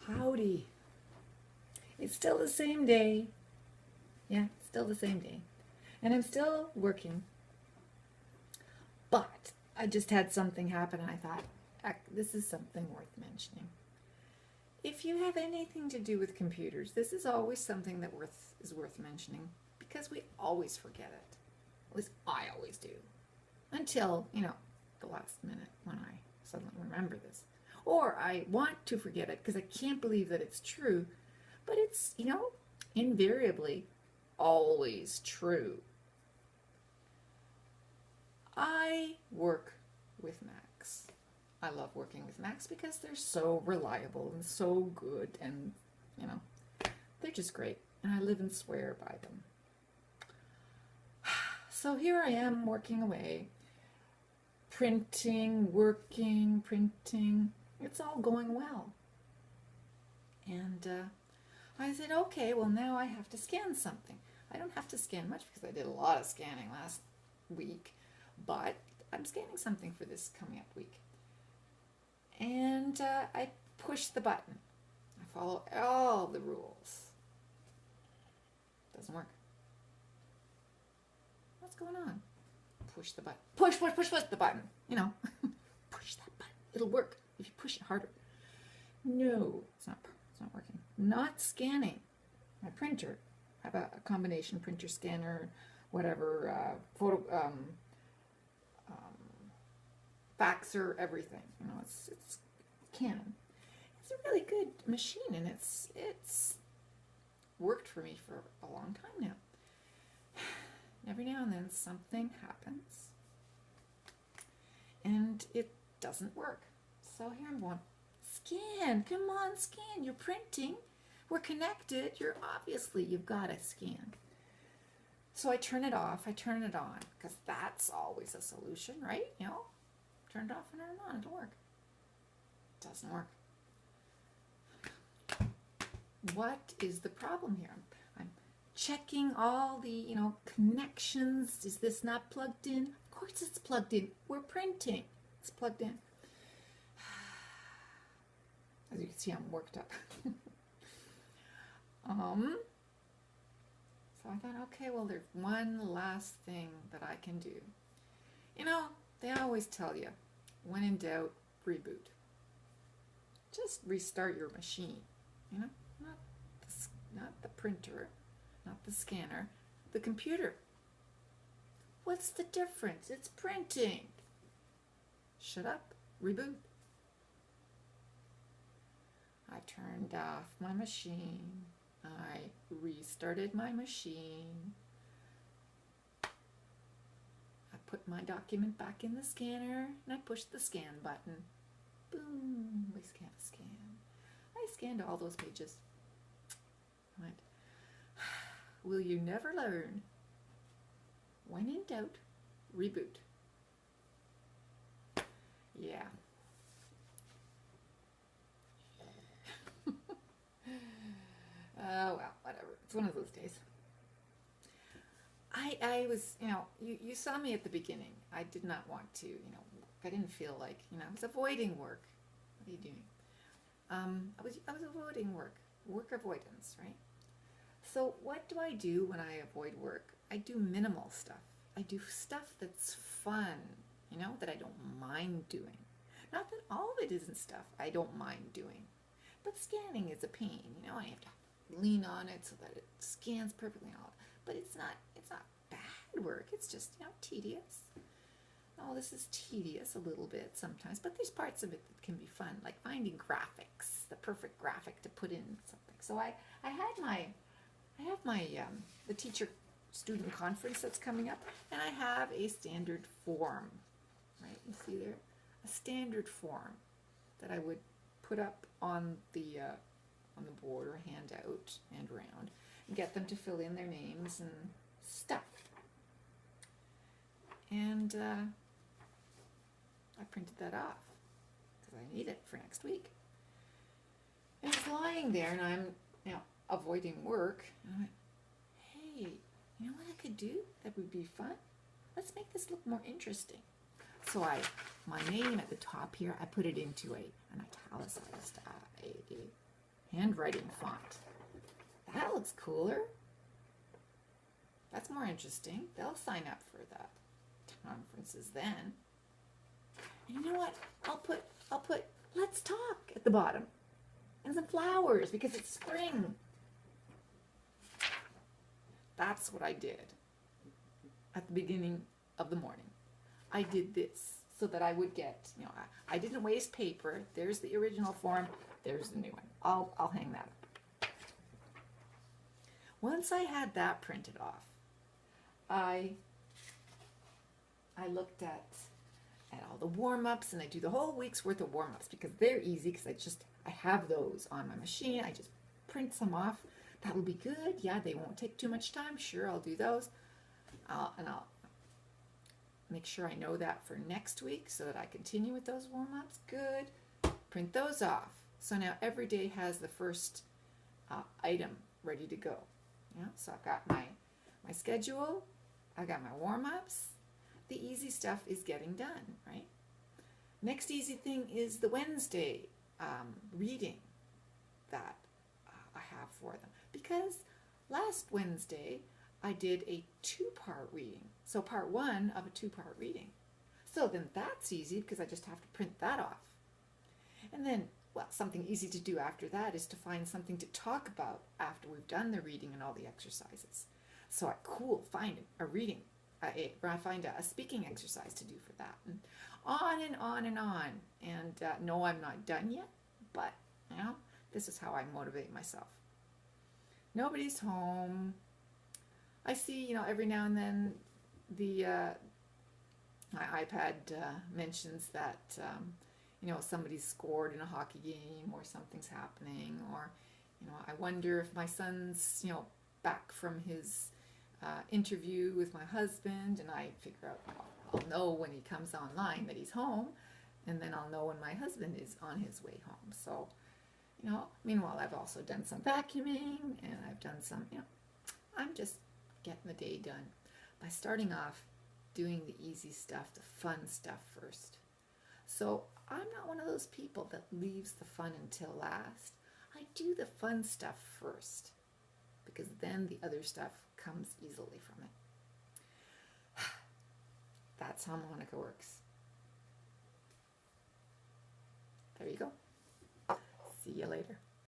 Howdy. It's still the same day. Yeah, it's still the same day. And I'm still working. But I just had something happen and I thought, this is something worth mentioning. If you have anything to do with computers, this is always something that is worth mentioning because we always forget it. At least I always do. Until, the last minute when I suddenly remember this. Or I want to forget it because I can't believe that it's true. But it's, invariably always true. I work with Macs. I love working with Macs because they're so reliable and so good and, they're just great. And I live and swear by them. So here I am working away, printing, working, printing. It's all going well. And I said, okay, well now I have to scan something. I don't have to scan much because I did a lot of scanning last week, but I'm scanning something for this coming up week. And I push the button. I follow all the rules. Doesn't work. What's going on? Push the button. Push the button. Push that button. It'll work if you push it harder. No, it's not working. Not scanning. My printer. I have a combination printer, scanner, whatever, faxer, everything. It's Canon. It's a really good machine, and it's worked for me for a long time now. Every now and then something happens, and it doesn't work. So here I'm going, scan, come on, scan. You're printing. We're connected. You've got to scan. So I turn it off. I turn it on because that's always a solution, right? Turn it off and turn it on. It'll work. It doesn't work. What is the problem here? I'm checking all the, connections. Is this not plugged in? Of course it's plugged in. We're printing. It's plugged in. As you can see, I'm worked up. So I thought, okay, well, there's one last thing that I can do. They always tell you, when in doubt, reboot. Just restart your machine. Not the printer, not the scanner, the computer. What's the difference? It's printing. Shut up, reboot. I turned off my machine. I restarted my machine. I put my document back in the scanner and I pushed the scan button. Boom, we scan. I scanned all those pages. I went, will you never learn? When in doubt, reboot. Yeah. Well, whatever. It's one of those days. I was, you saw me at the beginning. I did not want to, I didn't feel like, I was avoiding work. What are you doing? I was avoiding work avoidance, right? So what do I do when I avoid work? I do minimal stuff. I do stuff that's fun, that I don't mind doing. Not that all of it isn't stuff I don't mind doing, but scanning is a pain. I have to lean on it so that it scans perfectly and all. But it's not bad work. It's just, tedious. Oh, this is tedious a little bit sometimes, but there's parts of it that can be fun, like finding graphics, the perfect graphic to put in something. So I have my the teacher-student conference that's coming up, and I have a standard form, right? You see there, a standard form that I would put up on the board or hand out and around, and get them to fill in their names and stuff. And I printed that off because I need it for next week. And it's lying there, and I'm avoiding work. And I went, hey, you know what I could do that would be fun? Let's make this look more interesting. So my name at the top here, I put it into an italicized Handwriting font. That looks cooler. That's more interesting. They'll sign up for that conferences then. And you know what? I'll put let's talk at the bottom. And some flowers because it's spring. That's what I did at the beginning of the morning. I did this so that I would get, I didn't waste paper. There's the original form. There's the new one. I'll hang that up. Once I had that printed off, I looked at all the warm-ups, and I do the whole week's worth of warm-ups because they're easy because I have those on my machine. I just print some off. That will be good. Yeah, they won't take too much time. Sure, I'll do those. And I'll make sure I know that for next week so that I continue with those warm-ups. Good. Print those off. So now every day has the first item ready to go. Yeah, so I've got my schedule. I got my warm-ups. The easy stuff is getting done, right? Next easy thing is the Wednesday reading that I have for them. Because last Wednesday, I did a 2-part reading. So part 1 of a 2-part reading. So then that's easy because I just have to print that off. And then, well, something easy to do after that is to find something to talk about after we've done the reading and all the exercises. So I find a reading. I find a speaking exercise to do for that. And on and on and on. And no, I'm not done yet, but this is how I motivate myself. Nobody's home. I see, every now and then my iPad mentions that, somebody's scored in a hockey game or something's happening, or, I wonder if my son's, back from his interview with my husband, and I figure out, I'll know when he comes online that he's home, and then I'll know when my husband is on his way home. So, meanwhile, I've also done some vacuuming, and I've done some, I'm just getting the day done by starting off doing the easy stuff, the fun stuff first. So I'm not one of those people that leaves the fun until last. I do the fun stuff first, because then the other stuff comes easily from it. That's how Monica works. There you go. See you later.